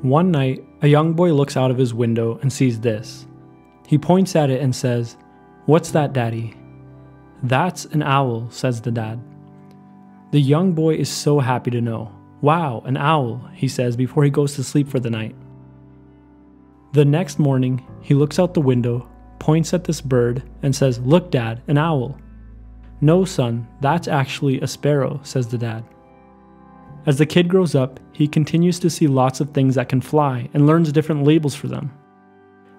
One night, a young boy looks out of his window and sees this. He points at it and says, "What's that, Daddy?" "That's an owl," says the dad. The young boy is so happy to know. "Wow, an owl," he says before he goes to sleep for the night. The next morning, he looks out the window, points at this bird, and says, "Look, Dad, an owl." "No, son, that's actually a sparrow," says the dad. As the kid grows up, he continues to see lots of things that can fly and learns different labels for them.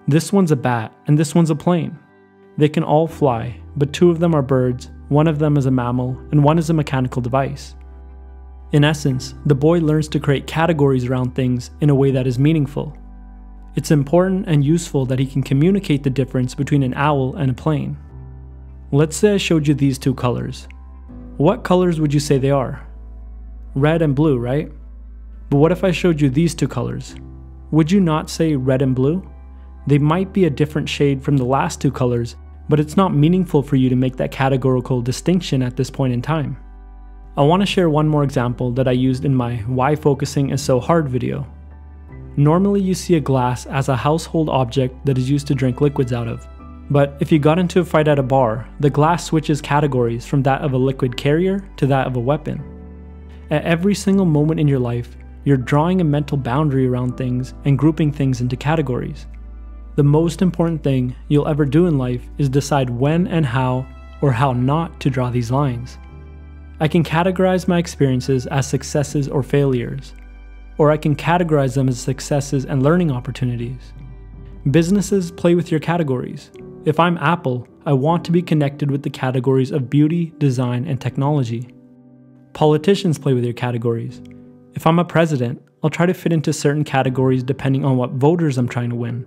This one's a bat and this one's a plane. They can all fly, but two of them are birds, one of them is a mammal, and one is a mechanical device. In essence, the boy learns to create categories around things in a way that is meaningful. It's important and useful that he can communicate the difference between an owl and a plane. Let's say I showed you these two colors. What colors would you say they are? Red and blue, right? But what if I showed you these two colors? Would you not say red and blue? They might be a different shade from the last two colors, but it's not meaningful for you to make that categorical distinction at this point in time. I want to share one more example that I used in my "Why Focusing is So Hard" video. Normally you see a glass as a household object that is used to drink liquids out of. But if you got into a fight at a bar, the glass switches categories from that of a liquid carrier to that of a weapon. At every single moment in your life, you're drawing a mental boundary around things and grouping things into categories. The most important thing you'll ever do in life is decide when and how, or how not to draw these lines. I can categorize my experiences as successes or failures, or I can categorize them as successes and learning opportunities. Businesses play with your categories. If I'm Apple, I want to be connected with the categories of beauty, design, and technology. Politicians play with your categories. If I'm a president, I'll try to fit into certain categories depending on what voters I'm trying to win.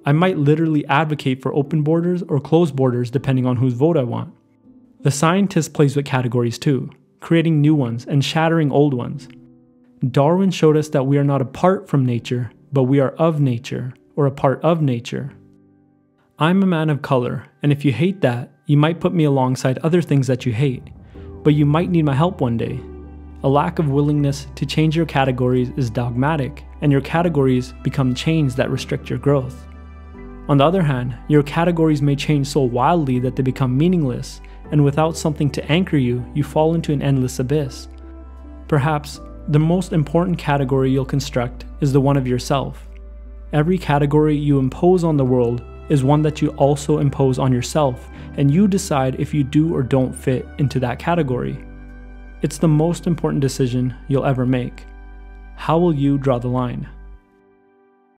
I might literally advocate for open borders or closed borders depending on whose vote I want. The scientist plays with categories too, creating new ones and shattering old ones. Darwin showed us that we are not apart from nature, but we are of nature, or a part of nature. I'm a man of color, and if you hate that, you might put me alongside other things that you hate. But you might need my help one day. A lack of willingness to change your categories is dogmatic, and your categories become chains that restrict your growth. On the other hand, your categories may change so wildly that they become meaningless, and without something to anchor you, you fall into an endless abyss. Perhaps the most important category you'll construct is the one of yourself. Every category you impose on the world is one that you also impose on yourself, and you decide if you do or don't fit into that category. It's the most important decision you'll ever make. How will you draw the line?